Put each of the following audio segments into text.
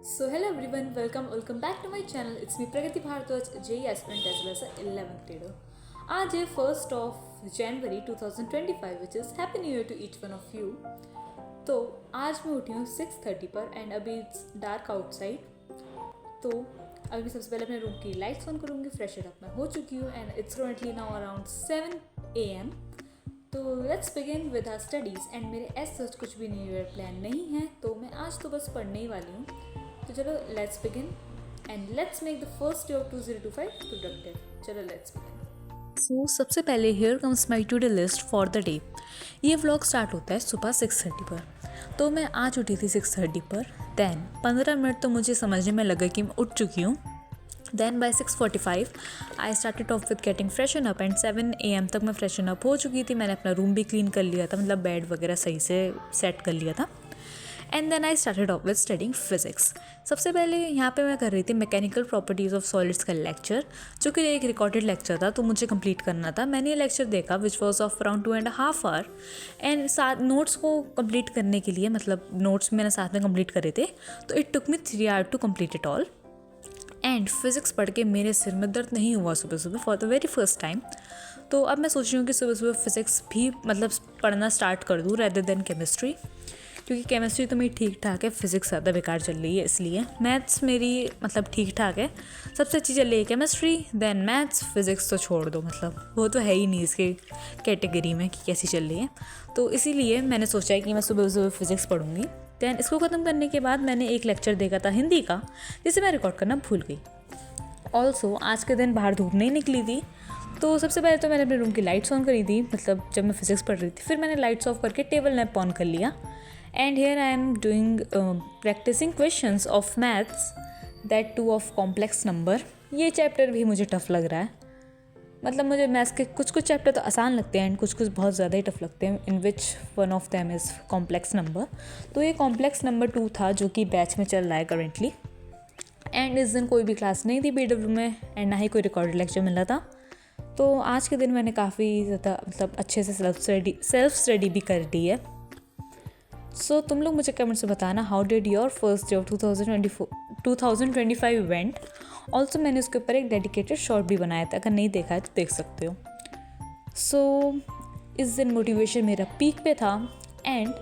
So hello everyone, welcome back to my channel. It's me Pragati Bharadwaj, JEE aspirant as well as a 11th grader. आज है 1st of January 2025 which is Happy New Year to each one of you. तो आज मैं उठी हूँ 6:30 पर and अभी it's dark outside. तो अभी सबसे पहले अपने रूम की लाइट्स ऑन करूँगी. फ्रेश अप मैं हो चुकी हूँ and it's currently now around 7 AM. तो let's begin with our studies and मेरे एज सच कुछ भी न्यू ईयर प्लान नहीं है, तो मैं आज तो बस पढ़ने ही वाली हूँ. तो चलो let's begin and let's make the first day of 2025 productive. चलो लेट्स बिगिन. सो सबसे पहले here comes my to do list for the day. ये व्लॉग स्टार्ट होता है सुबह 6:30 पर. तो मैं आज उठी थी 6:30 पर. दैन 15 मिनट तो मुझे समझने में लगा कि मैं उठ चुकी हूँ. Then by 6:45 I started off with getting freshen up and 7 AM तक मैं फ्रेशन अप हो चुकी थी. मैंने अपना रूम भी क्लीन कर लिया था, मतलब बेड वगैरह सही से सेट कर लिया था. And then I started off with studying physics. सबसे पहले यहाँ पे मैं कर रही थी मैकेनिकल प्रॉपर्टीज़ ऑफ सॉलिड्स का लेक्चर, जो कि एक रिकॉर्डेड लेक्चर था, तो मुझे कंप्लीट करना था. मैंने ये लेक्चर देखा which was of around 2.5 hour. And साथ नोट्स को कंप्लीट करने के लिए, मतलब नोट्स मैंने साथ में कंप्लीट करे थे, तो it took me 3 hour to complete it all. And physics पढ़ के मेरे सिर में दर्द नहीं हुआ सुबह सुबह for the very first time. तो अब मैं सोच रही हूँ कि सुबह सुबह फिज़िक्स भी मतलब पढ़ना स्टार्ट कर दूँ रेदर देन केमिस्ट्री, क्योंकि केमिस्ट्री तो मेरी ठीक ठाक है, फिज़िक्स ज़्यादा बेकार चल रही है. इसलिए मैथ्स मेरी मतलब ठीक ठाक है, सबसे अच्छी चल रही है केमिस्ट्री, देन मैथ्स. फिज़िक्स तो छोड़ दो, मतलब वो तो है ही नहीं इसके कैटेगरी में कि कैसी चल रही है. तो इसीलिए मैंने सोचा है कि मैं सुबह सुबह फिज़िक्स पढ़ूँगी. दैन इसको ख़त्म करने के बाद मैंने एक लेक्चर देखा था हिंदी का, जिसे मैं रिकॉर्ड करना भूल गई. ऑल्सो आज के दिन बाहर धूप नहीं निकली थी, तो सबसे पहले तो मैंने अपने रूम की लाइट्स ऑन करी थी, मतलब जब मैं फिज़िक्स पढ़ रही थी. फिर मैंने लाइट्स ऑफ करके टेबल लैंप ऑन कर लिया. And here I am doing practicing questions of maths, that too of complex number. ये चैप्टर भी मुझे टफ़ लग रहा है. मतलब मुझे मैथ्स के कुछ कुछ चैप्टर तो आसान लगते हैं एंड कुछ कुछ बहुत ज़्यादा ही टफ लगते हैं, in which one of them is complex number. तो ये कॉम्प्लेक्स नंबर 2 था, जो कि बैच में चल रहा है करेंटली. एंड इस दिन कोई भी क्लास नहीं थी BW में एंड ना ही कोई रिकॉर्डेड लेक्चर मिल रहा था. तो आज के दिन मैंने काफ़ी ज़्यादा मतलब अच्छे से सेल्फ स्टडी भी कर ली है. सो तुम लोग मुझे कमेंट से बताना how did your first day of 2025 event. Also मैंने उसके ऊपर एक डेडिकेटेड शॉर्ट भी बनाया था, अगर नहीं देखा है तो देख सकते हो. सो इस दिन मोटिवेशन मेरा पीक पे था एंड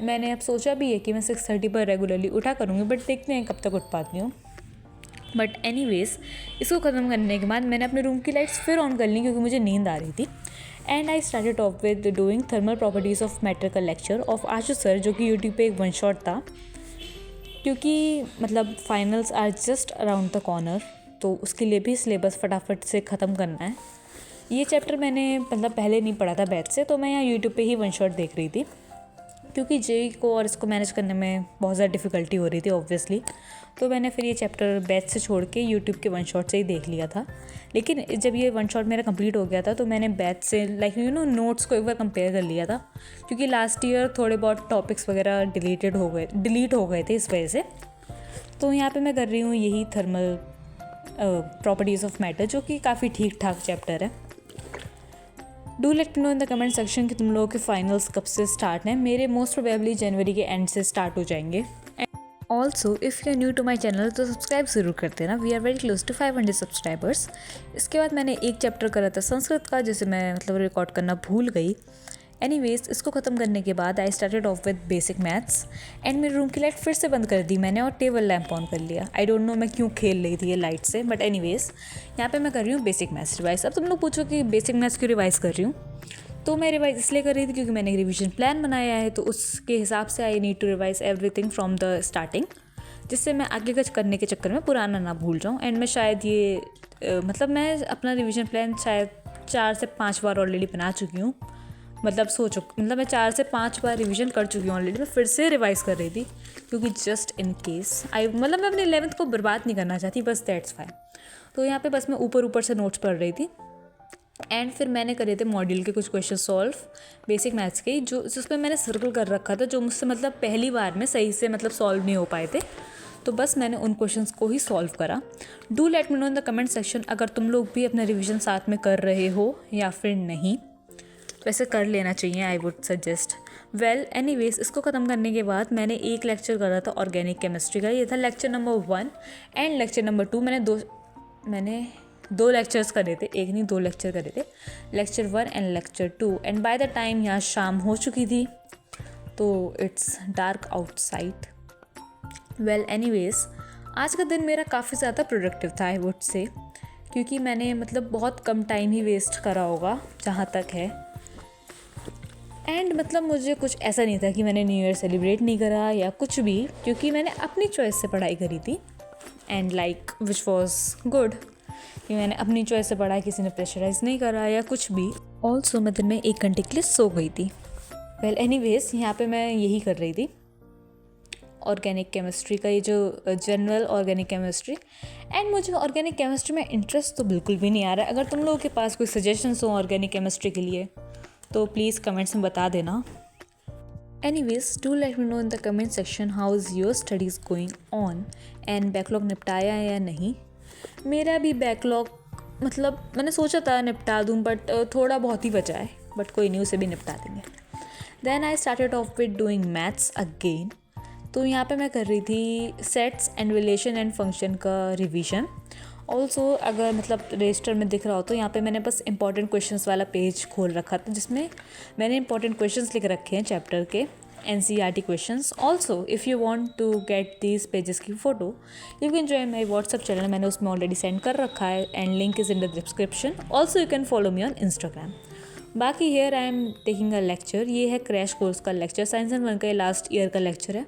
मैंने अब सोचा भी है कि मैं 6:30 पर रेगुलरली उठा करूँगी, बट देखते हैं कब तक उठ पाती हूँ. बट एनीवेज इसको ख़त्म करने के बाद मैंने अपने रूम की लाइट्स फिर ऑन कर ली, क्योंकि मुझे नींद आ रही थी. And I started off with doing thermal properties of matter का लेक्चर ऑफ आशुष सर, जो कि यूट्यूब पे एक 1 शॉट था, क्योंकि मतलब finals are just around the corner, तो उसके लिए भी सिलेबस फटाफट से ख़त्म करना है. ये चैप्टर मैंने मतलब पहले नहीं पढ़ा था बैच से, तो मैं यहाँ यूट्यूब पे ही 1 शॉट देख रही थी, क्योंकि जेई को और इसको मैनेज करने में बहुत ज़्यादा डिफ़िकल्टी हो रही थी ऑब्वियसली. तो मैंने फिर ये चैप्टर बैच से छोड़ के यूट्यूब के 1 शॉट से ही देख लिया था. लेकिन जब ये 1 शॉट मेरा कंप्लीट हो गया था, तो मैंने बैच से लाइक नोट्स को एक बार कंपेयर कर लिया था, क्योंकि लास्ट ईयर थोड़े बहुत टॉपिक्स वगैरह डिलीट हो गए थे इस वजह से. तो यहाँ पे मैं कर रही हूँ यही थर्मल प्रॉपर्टीज़ ऑफ मैटर, जो कि काफ़ी ठीक ठाक चैप्टर है. Do let me know in the comment section कि तुम लोगों के फाइनल्स कब से स्टार्ट हैं. मेरे मोस्ट प्रोबेबली जनवरी के एंड से स्टार्ट हो जाएंगे. Also if you are new to my channel तो सब्सक्राइब ज़रूर कर देना. We are very close to 500 subscribers. इसके बाद मैंने एक चैप्टर करा था संस्कृत का, जिसे मैं मतलब रिकॉर्ड करना भूल गई. एनीवेज इसको ख़त्म करने के बाद आई started off with basic maths and मेरे रूम की लाइट फिर से बंद कर दी मैंने और टेबल लैंप ऑन कर लिया. आई डोंट नो मैं क्यों खेल रही थी ये लाइट से, बट एनीवेज यहाँ पे मैं कर रही हूँ बेसिक मैथ्स रिवाइज. अब तुम लोग पूछो कि बेसिक मैथ्स क्यों रिवाइज़ कर रही हूँ. तो मैं रिवाइज इसलिए कर रही थी क्योंकि मैंने एक रिविजन प्लान बनाया है, तो उसके हिसाब से I need to revise everything from the starting, जिससे मैं आगे कुछ करने के चक्कर में पुराना ना भूल जाऊँ. एंड मैं शायद ये मतलब मैं अपना रिवीजन प्लान शायद 4 से 5 बार ऑलरेडी बना चुकी हूँ. मतलब मैं 4 से 5 बार रिवीजन कर चुकी हूँ ऑलरेडी. मैं फिर से रिवाइज़ कर रही थी, क्योंकि जस्ट इन केस मतलब मैं अपनी 11th को बर्बाद नहीं करना चाहती, बस दैट्स फाइन. तो यहाँ पे बस मैं ऊपर से नोट्स पढ़ रही थी. एंड फिर मैंने करे थे मॉड्यूल के कुछ क्वेश्चन सॉल्व बेसिक मैथ्स के, जो जिसमें मैंने सर्कल कर रखा था, जो मुझसे मतलब पहली बार में सही से मतलब सॉल्व नहीं हो पाए थे. तो बस मैंने उन क्वेश्चंस को ही सॉल्व करा. Do let me know in the comment section अगर तुम लोग भी अपना रिवीजन साथ में कर रहे हो या फिर नहीं. वैसे कर लेना चाहिए, आई वुड सजेस्ट. एनीवेज इसको ख़त्म करने के बाद मैंने एक लेक्चर करा था ऑर्गेनिक केमिस्ट्री का, ये था lecture number 1 and lecture number 2। मैंने दो लेक्चर्स करे थे, एक नहीं 2 लेक्चर करे थे, lecture 1 and lecture 2। And by the time यहाँ शाम हो चुकी थी, तो इट्स डार्क आउटसाइड। एनीवेज आज का दिन मेरा काफ़ी ज़्यादा प्रोडक्टिव था आई वुड से, क्योंकि मैंने मतलब बहुत कम टाइम ही वेस्ट करा होगा जहाँ तक है। एंड मतलब मुझे कुछ ऐसा नहीं था कि मैंने न्यू ईयर सेलिब्रेट नहीं करा या कुछ भी, क्योंकि मैंने अपनी चॉइस से पढ़ाई करी थी and like which was good कि मैंने अपनी चॉइस से पढ़ा, किसी ने प्रेशराइज नहीं करा या कुछ भी। ऑल्सो मैं दिन में 1 घंटे के लिए सो गई थी। एनीवेज यहाँ पे मैं यही कर रही थी ऑर्गेनिक केमिस्ट्री का, ये जो जनरल ऑर्गेनिक केमिस्ट्री। एंड मुझे ऑर्गेनिक केमिस्ट्री में इंटरेस्ट तो बिल्कुल भी नहीं आ रहा है। अगर तुम लोगों के पास कोई सजेशंस हो ऑर्गेनिक केमिस्ट्री के लिए तो प्लीज़ कमेंट्स में बता देना। Anyways do let me know in the comment section how is your studies going on and backlog निपटाया है या नहीं। मेरा भी बैकलॉग मतलब मैंने सोचा था निपटा दूँ, बट थोड़ा बहुत ही बचा है, बट कोई नहीं, उसे भी निपटा देंगे। Then I started off with doing maths again. तो यहाँ पे मैं कर रही थी sets and relation and function का रिवीजन। ऑल्सो अगर मतलब रजिस्टर में दिख रहा हो तो यहाँ पे मैंने बस इंपॉर्टेंट क्वेश्चंस वाला पेज खोल रखा था, जिसमें मैंने इंपॉर्टेंट क्वेश्चंस लिख रखे हैं चैप्टर के, NCERT questions. Also if you want to get these pages की photo you can join my WhatsApp channel, मैंने उसमें ऑलरेडी सेंड कर रखा है and link is in the description. Also you can follow me on Instagram. बाकी here I am taking a lecture, ये है crash course का लेक्चर, साइंस एंड वन का ये लास्ट ईयर का लेक्चर है,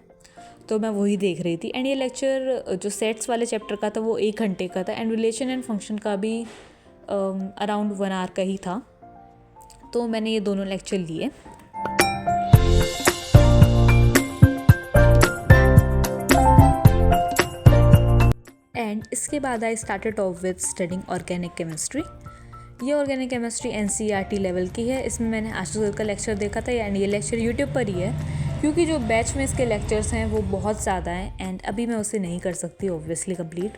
तो मैं वही देख रही थी। एंड ये लेक्चर जो सेट्स वाले चैप्टर का था वो 1 घंटे का था एंड रिलेशन एंड फंक्शन का भी अराउंड 1 आवर का ही था, तो मैंने ये दोनों लेक्चर लिए। एंड इसके बाद आई started off with studying organic chemistry. ये ऑर्गेनिक केमिस्ट्री NCERT लेवल की है। इसमें मैंने आशु सर का लेक्चर देखा था एंड ये लेक्चर यूट्यूब पर ही है, क्योंकि जो बैच में इसके लेक्चर्स हैं वो बहुत ज़्यादा हैं एंड अभी मैं उसे नहीं कर सकती ऑब्वियसली कंप्लीट,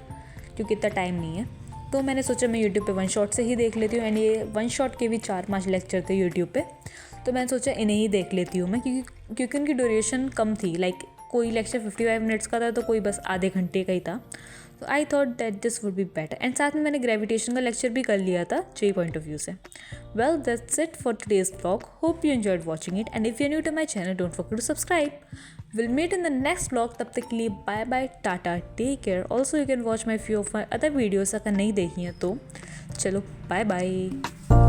क्योंकि इतना टाइम नहीं है। तो मैंने सोचा मैं यूट्यूब पे 1 शॉट से ही देख लेती हूँ। एंड ये 1 शॉट के भी 4-5 लेक्चर थे यूट्यूब पे, तो मैंने सोचा इन्हें ही देख लेती हूँ मैं, क्योंकि उनकी ड्यूरेशन कम थी। लाइक कोई लेक्चर 55 मिनट्स का था तो कोई बस आधे घंटे का ही था, तो I thought that this would be better. And साथ में मैंने ग्रेविटेशन का लेक्चर भी कर लिया था जे पॉइंट ऑफ व्यू से। Well that's it for today's blog, hope you enjoyed watching it and if you new to my channel don't forget to subscribe. Will meet in the next blog, तब तक के लिए bye bye, tata, take care. Also you can watch my few of my other videos अगर नहीं देखी हैं तो। चलो बाय बाय।